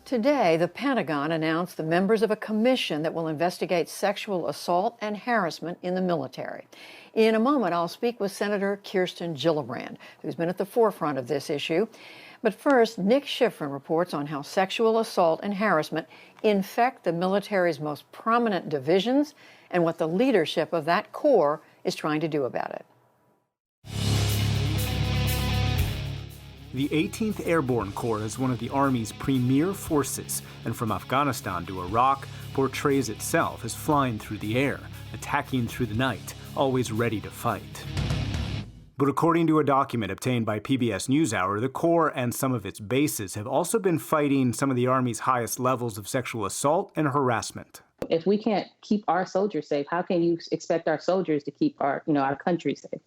Today, the Pentagon announced the members of a commission that will investigate sexual assault and harassment in the military. In a moment, I'll speak with Senator Kirsten Gillibrand, who's been at the forefront of this issue. But first, Nick Schifrin reports on how sexual assault and harassment infect the military's most prominent divisions and what the leadership of that corps is trying to do about it. The 18th Airborne Corps is one of the Army's premier forces, and from Afghanistan to Iraq, portrays itself as flying through the air, attacking through the night, always ready to fight. But according to a document obtained by PBS NewsHour, the Corps and some of its bases have also been fighting some of the Army's highest levels of sexual assault and harassment. If we can't keep our soldiers safe, how can you expect our soldiers to keep our country safe?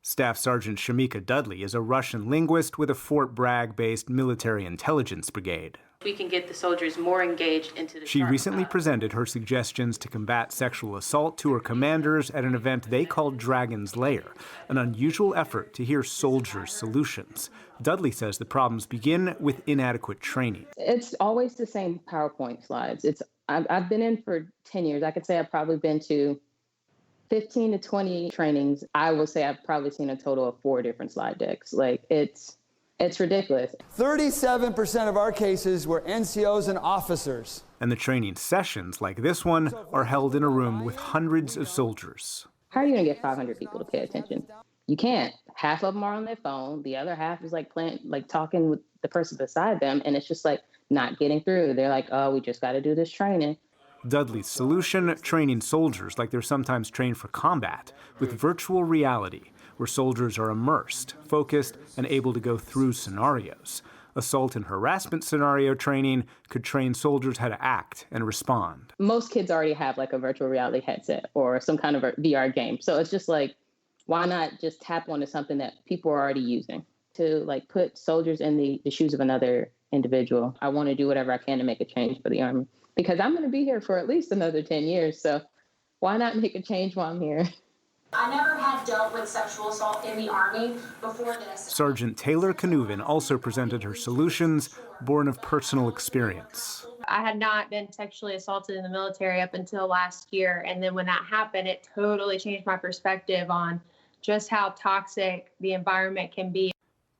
Staff Sergeant Shamika Dudley is a Russian linguist with a Fort Bragg-based military intelligence brigade. We can get the soldiers more engaged into the. She recently presented her suggestions to combat sexual assault to her commanders at an event they called Dragon's Lair, an unusual effort to hear soldiers' solutions. Dudley says the problems begin with inadequate training. It's always the same PowerPoint slides. I've been in for 10 years. I could say I've probably been to 15 to 20 trainings. I will say I've probably seen a total of 4 different slide decks. It's ridiculous. 37% of our cases were NCOs and officers. And the training sessions like this one are held in a room with hundreds of soldiers. How are you going to get 500 people to pay attention? You can't. Half of them are on their phone. The other half is talking with the person beside them. And it's just not getting through. They're like, oh, we just got to do this training. Dudley's solution, training soldiers like they're sometimes trained for combat with virtual reality, where soldiers are immersed, focused, and able to go through scenarios. Assault and harassment scenario training could train soldiers how to act and respond. Most kids already have a virtual reality headset or some kind of a VR game. So it's just why not just tap onto something that people are already using to put soldiers in the shoes of another individual. I want to do whatever I can to make a change for the Army because I'm going to be here for at least another 10 years. So why not make a change while I'm here? I never had dealt with sexual assault in the Army before this. Sergeant Taylor Canuvin also presented her solutions, born of personal experience. I had not been sexually assaulted in the military up until last year. And then when that happened, it totally changed my perspective on just how toxic the environment can be.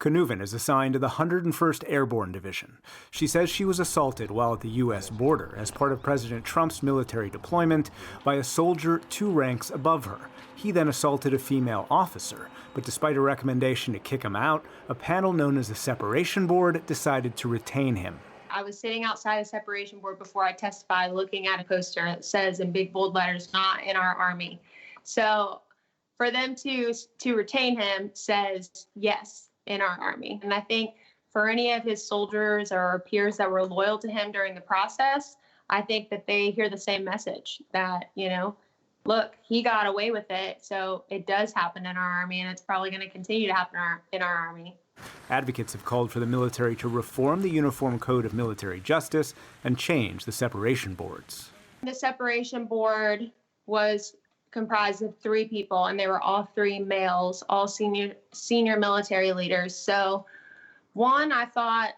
Canuvin is assigned to the 101st Airborne Division. She says she was assaulted while at the U.S. border as part of President Trump's military deployment by a soldier 2 ranks above her. He then assaulted a female officer, but despite a recommendation to kick him out, a panel known as the Separation Board decided to retain him. I was sitting outside the Separation Board before I testified, looking at a poster that says in big bold letters, "Not in our Army." So for them to retain him says yes, in our Army. And I think for any of his soldiers or peers that were loyal to him during the process, I think that they hear the same message that, look, he got away with it. So it does happen in our Army, and it's probably going to continue to happen in our Army. Advocates have called for the military to reform the Uniform Code of Military Justice and change the separation boards. The Separation Board was comprised of 3 people, and they were all 3 males, all senior military leaders. So one, I thought,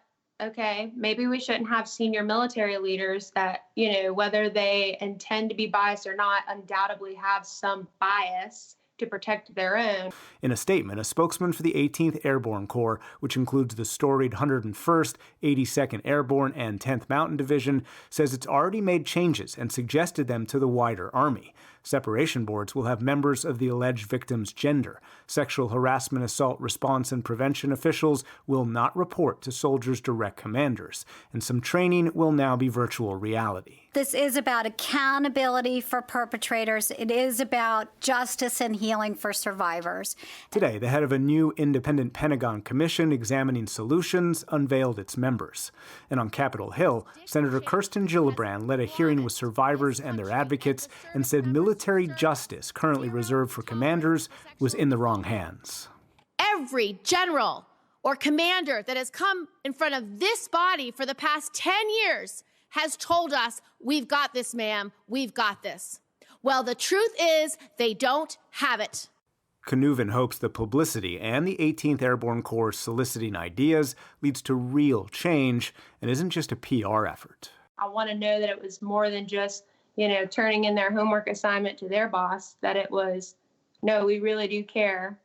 okay, maybe we shouldn't have senior military leaders that, whether they intend to be biased or not, undoubtedly have some bias to protect their own. In a statement, a spokesman for the 18th Airborne Corps, which includes the storied 101st, 82nd Airborne, and 10th Mountain Division, says it's already made changes and suggested them to the wider Army. Separation boards will have members of the alleged victim's gender. Sexual harassment, assault response, and prevention officials will not report to soldiers' direct commanders, and some training will now be virtual reality. This is about accountability for perpetrators. It is about justice and healing for survivors. Today, the head of a new independent Pentagon commission examining solutions unveiled its members. And on Capitol Hill, Senator Kirsten Gillibrand led a hearing with survivors and their advocates and said military justice currently reserved for commanders was in the wrong hands. Every general or commander that has come in front of this body for the past 10 years has told us, we've got this, ma'am, we've got this. Well, the truth is they don't have it. Knuvin hopes the publicity and the 18th Airborne Corps soliciting ideas leads to real change and isn't just a PR effort. I want to know that it was more than just, turning in their homework assignment to their boss, that it was, no, we really do care